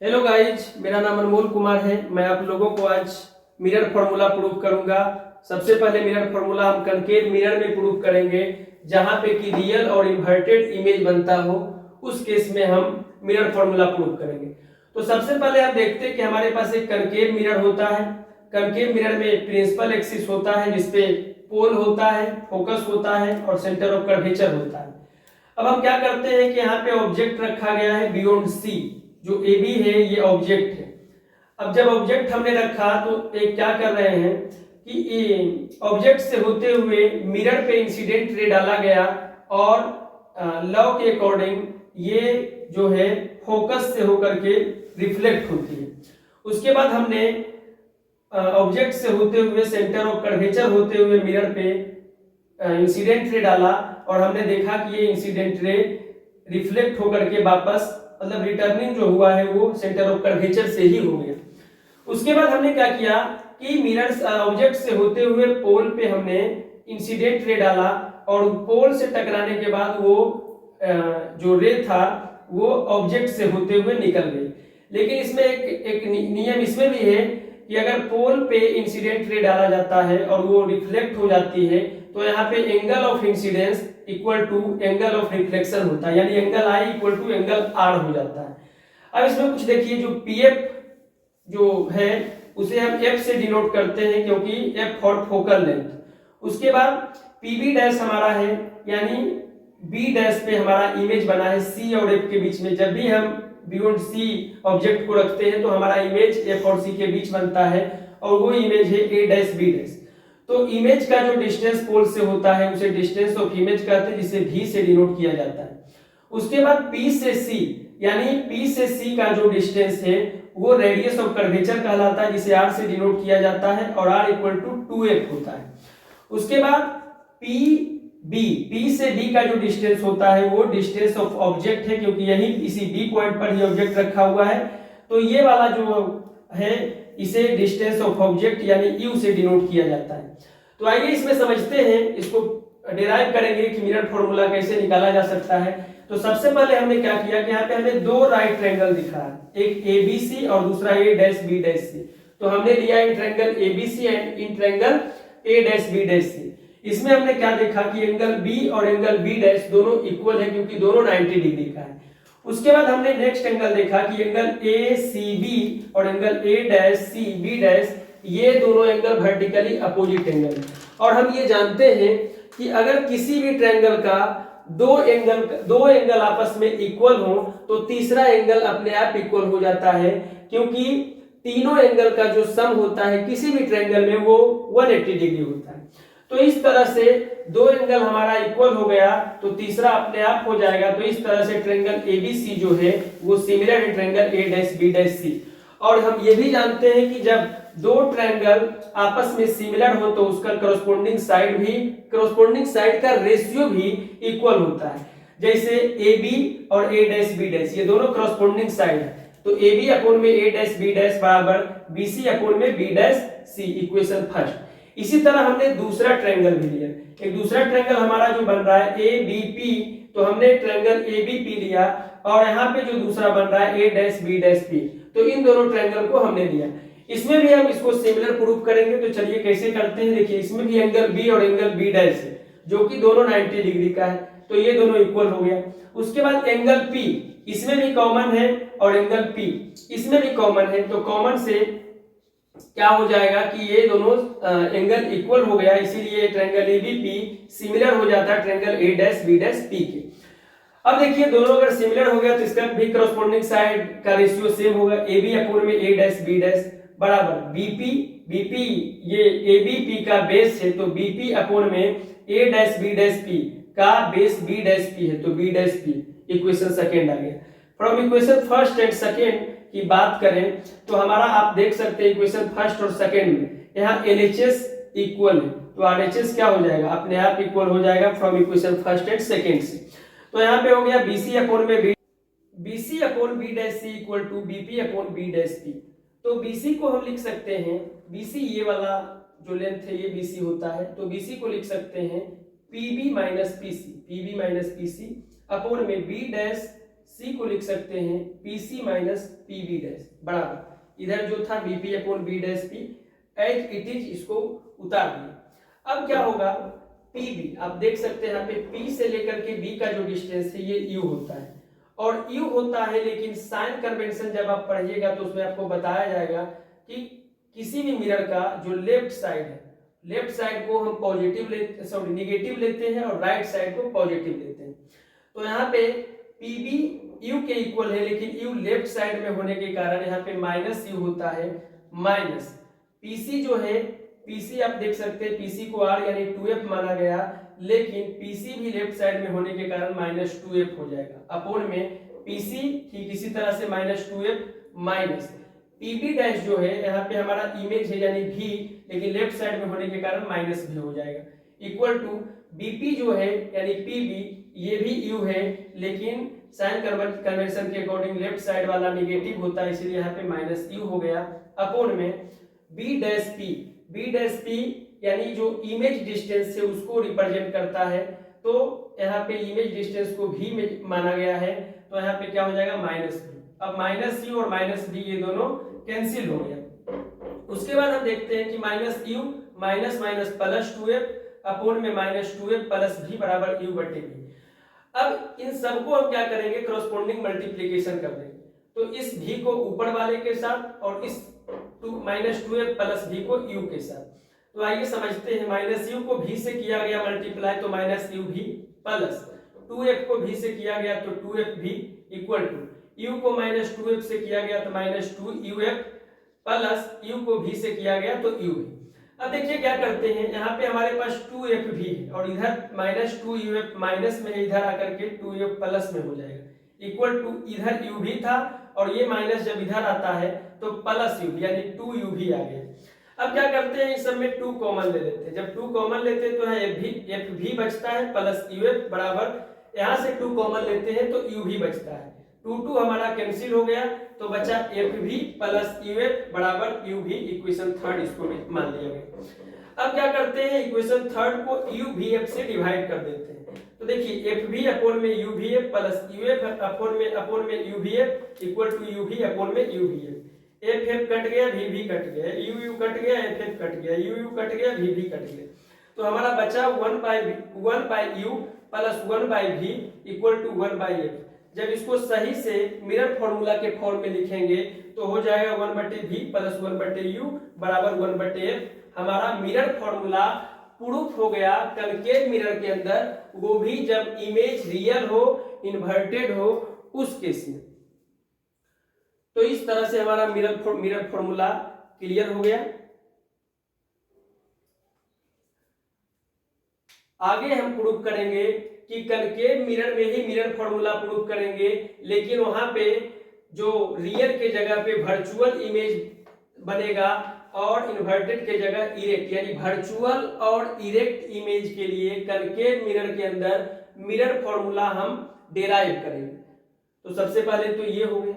Hello guys, मेरा नाम अनमोल कुमार है। मैं आप लोगों को आज मिरर फॉर्मूला प्रूव करूंगा। सबसे पहले मिरर फॉर्मूला हम कनकेव मिरर में प्रूव करेंगे, जहां पे कि रियल और इन्वर्टेड इमेज बनता हो, उस केस में हम मिरर फॉर्मूला प्रूव करेंगे। तो सबसे पहले हम देखते हैं कि हमारे पास एक कनकेव मिरर होता है। कनकेव मिरर में प्रिंसिपल एक्सिस होता है, जिसपे पोल होता है, फोकस होता है और सेंटर ऑफ कर्वेचर होता है। अब हम क्या करते हैं कि यहाँ पे ऑब्जेक्ट रखा गया है बियॉन्ड सी, जो ए बी है ये ऑब्जेक्ट है। अब जब ऑब्जेक्ट हमने रखा तो एक क्या कर रहे हैं कि ऑब्जेक्ट से होते हुए मिरर पे इंसिडेंट रे डाला गया और लॉ के अकॉर्डिंग ये जो है फोकस से होकर के रिफ्लेक्ट होती है। उसके बाद हमने ऑब्जेक्ट से होते हुए सेंटर ऑफ कर्वेचर होते हुए मिरर पे इंसिडेंट रे डाला और हमने देखा कि ये इंसिडेंट रे रिफ्लेक्ट होकर के वापस मतलब रिटर्निंग जो हुआ है वो सेंटर ऑफ कर्वेचर से ही हो गया। उसके बाद हमने क्या किया कि मिरर ऑब्जेक्ट से होते हुए पोल पे हमने इंसिडेंट रे डाला और पोल से टकराने के बाद वो जो रे था वो ऑब्जेक्ट से होते हुए निकल गई। लेकिन इसमें एक नियम इसमें भी है कि अगर पोल पे इंसिडेंट रे डाला जाता है और वो रिफ्लेक्ट हो जाती है तो यहाँ पे angle of incidence equal to angle of reflection होता है, यानी angle I equal to angle R हो जाता है। अब इसमें कुछ देखिए, जो पीएफ जो है उसे हम एफ से डिनोट करते हैं, क्योंकि एफ फॉर फोकल लेंथ। उसके बाद पीबी डैश हमारा है, यानी बी डैश पे हमारा इमेज बना है सी और एफ के बीच में। जब भी हम बियॉन्ड सी ऑब्जेक्ट को रखते हैं तो हमारा इमेज एफ और सी के बीच बनता है और वो इमेज है ए डैश बी डैश। तो इमेज का जो डिस्टेंस पोल से होता है उसे डिस्टेंस ऑफ इमेज कहते हैं, जिसे भी से डिनोट किया जाता है। उसके बाद P से C, यानी P से C का जो डिस्टेंस है वो रेडियस ऑफ कर्वेचर कहलाता है, जिसे R से डिनोट किया जाता है और R इक्वल टू 2f होता है। उसके बाद P से B का जो डिस्टेंस होता है वो डिस्टेंस ऑफ ऑब्जेक्ट है, क्योंकि यही इसी B पॉइंट पर ही ऑब्जेक्ट रखा हुआ है। तो ये वाला जो है इसे डिस्टेंस ऑफ ऑब्जेक्ट यानी U से डिनोट किया जाता है। तो आइए इसमें समझते हैं, इसको डिराइव करेंगे कि मिरर फॉर्मूला कैसे निकाला जा सकता है। तो सबसे पहले हमने क्या किया कि यहाँ पे हमें दो राइट ट्रायंगल दिख रहा है, एक ABC और दूसरा A dash B dash C। तो हमने लिया in triangle ABC and in triangle A dash B dash C। इसमें हमने क्या देखा कि एंगल B और एंगल B डैश दोनों इक्वल है, क्योंकि दोनों 90 डिग्री का है। उसके बाद हमने नेक्स्ट एंगल देखा कि एंगल ACB और angle A dash CB dash ये दोनों एंगल वर्टिकली अपोजिट एंगल है। और हम ये जानते हैं कि अगर किसी भी ट्रायंगल का दो एंगल आपस में इक्वल हो तो तीसरा एंगल अपने आप इक्वल हो जाता है, क्योंकि तीनों एंगल का जो सम होता है किसी भी ट्रायंगल में वो 180 डिग्री होता है। तो इस तरह से दो एंगल हमारा इक्वल हो गया तो तीसरा अपने आप हो जाएगा। तो इस तरह से ट्रायंगल ABC जो है वो सिमिलर है triangle A dash B dash C। और हम ये भी जानते हैं कि जब दो ट्रायंगल आपस में सिमिलर हो तो उसका कॉरस्पॉन्डिंग साइड का रेशियो भी इक्वल होता है। जैसे AB और A डैश B डैश ये दोनों कॉरस्पॉन्डिंग साइड है, तो AB अपॉन में A डैश B डैश बराबर BC अपॉन में B dash C, equation first. इसी तरह हमने दूसरा ट्रायंगल भी लिया, एक दूसरा ट्रायंगल हमारा जो बन रहा है ABP, तो हमने ट्रायंगल ABP लिया और यहाँ पे जो दूसरा बन रहा है A dash B dash P, तो इन दोनों ट्रायंगल को हमने लिया। इसमें भी हम इसको सिमिलर प्रूफ करेंगे। तो चलिए कैसे करते हैं, देखिए इसमें भी एंगल B और एंगल B डैश है जो कि दोनों 90 डिग्री का है, तो ये दोनों इक्वल हो गया। उसके बाद एंगल P इसमें भी कॉमन है और एंगल P इसमें भी कॉमन है, तो कॉमन से क्या हो जाएगा कि ये दोनों एंगल इक्वल हो गया, इसीलिए ट्रायंगल ABP सिमिलर हो जाता है triangle A dash B dash P के। अब देखिए दोनों अगर सिमिलर हो गया तो इसका भी कॉरस्पॉन्डिंग साइड का रेशियो सेम होगा, AB अपॉन में A डैश B डैश बराबर BP ये ABP का बेस है, तो BP अपॉन में A dash B dash P का बेस B डैश P है, तो B dash P equation second आ गया। From equation first and second की बात करें तो हमारा आप देख सकते हैं इक्वेशन फर्स्ट और सेकंड में यहाँ LHS इक्वल है, तो RHS क्या हो जाएगा, अपने आप इक्वल हो जाएगा from equation first and second से। तो यहाँ पे हो गया BC अपॉन में BC upon B dash C equal to BP upon B dash P। तो BC को हम लिख सकते हैं, BC ये वाला जो लेंथ है ये BC होता है, तो BC को लिख सकते हैं PB माइनस PC अपॉन में B डैश सी को लिख सकते हैं पीसी माइनस पीबी डैश बराबर इधर जो था BP upon B dash P as it is इसको उतार दिया। अब क्या होगा पीबी आप देख सकते हैं यहाँ पे पी से लेकर के बी का जो डिस्टेंस है ये यू होता है और यू होता है, लेकिन साइन कन्वेंशन जब आप पढ़िएगा तो उसमें आपको बताया जाएगा कि किसी भी मिरर का जो लेफ्ट साइड है, लेफ्ट साइड को हम पॉजिटिव लेते सॉरी निगेटिव लेते हैं और राइट साइड को पॉजिटिव लेते हैं। तो यहाँ पे पीबी यू के इक्वल है, लेकिन यू लेफ्ट साइड में होने के कारण यहाँ पे माइनस यू होता है माइनस पीसी जो है पीसी आप देख सकते हैं पीसी को आर यानी 2f माना गया, लेकिन पीसी भी लेफ्ट साइड में होने के कारण माइनस 2f हो जाएगा अपोन में पीसी ठीक इसी तरह से minus 2f minus PB dash जो है यहाँ पे हमारा इमेज है यानी भी, लेकिन लेफ्ट साइड में होने के कारण माइनस भी हो जाएगा इक्वल टू बीपी जो है यानी पीबी ये भी यू है, लेकिन साइन कन्वेंशन के अकॉर्डिंग लेफ्ट साइड वाला निगेटिव होता है इसलिए यहाँ पे माइनस यू हो गया अपोन में बी डैश पी यानी जो इमेज डिस्टेंस है उसको रिप्रेजेंट करता है, तो यहाँ पे इमेज डिस्टेंस को भी में माना गया है तो यहाँ पे क्या हो जाएगा माइनस बी। अब माइनस यू और माइनस बी ये दोनों कैंसिल हो गया। उसके बाद हम देखते हैं कि minus you minus minus plus 2f upon में माइनस 2f प्लस भी बराबर यू बटे बी। अब इन सबको हम क्या करेंगे क्रॉसपोंडिंग मल्टीप्लीकेशन कर देंगे, तो इस भी को ऊपर वाले के साथ और इस माइनस 2f प्लस भी को u के साथ। तो आइए समझते हैं माइनस यू को भी से किया गया मल्टीप्लाई तो माइनस यू भी प्लस 2f को भी से किया गया तो 2f भी इक्वल टू u को माइनस 2f से किया गया तो माइनस 2uf प्लस u को भी से किया गया तो u भी। अब देखिए क्या करते हैं यहाँ पे हमारे पास 2f भी है और इधर माइनस 2uf माइनस में इधर आकर के 2f प्लस में हो जाएगा इक्वल टू इधर u भी था और ये माइनस जब इधर आता है तो प्लस u यानी 2u भी आ गया। अब क्या करते हैं इस सब में 2 कॉमन ले लेते हैं, जब 2 कॉमन लेते हैं तो यहाँ f भी बचता है प्लस uf बराबर यहाँ से 2 कॉमन लेते हैं तो u भी बचता है 2 हमारा कैंसिल हो गया तो बचा f भी प्लस uf बराबर u भी इक्वेशन थर्ड इसको मान लिया गया। अब क्या करते हैं इक्वेशन थर्ड को u भी f से डिवाइड कर देते हैं, तो देखिए f भी अपोन में u भी f प्लस uf अपोन में u भी f इक्वल टू u भी अपोन में u भी f f कट गया v कट गया u कट गया f कट गया u कट गया v कट गया, तो हमारा बचा 1 by u plus 1 by v equal to 1 by f। जब इसको सही से मिरर फॉर्मूला के फॉर्म में लिखेंगे तो हो जाएगा 1 बटे v प्लस 1 बटे u बराबर 1 बटे f। हमारा मिरर फॉर्मूला प्रूफ हो गया कनकेव मिरर के अंदर, वो भी जब इमेज रियल हो इन्वर्टेड हो उस केस में। तो इस तरह से हमारा मिरर फॉर्मूला क्लियर हो गया। आगे हम प्रूफ करेंगे कि कनकेव मिरर में ही मिरर फॉर्मूला प्रूफ करेंगे, लेकिन वहां पे जो रियल के जगह पे वर्चुअल इमेज बनेगा और इन्वर्टेड के जगह इरेक्ट, यानी वर्चुअल और इरेक्ट इमेज के लिए कनकेव मिरर के अंदर मिरर फॉर्मूला हम डेराइव करेंगे। तो सबसे पहले तो ये हो गया।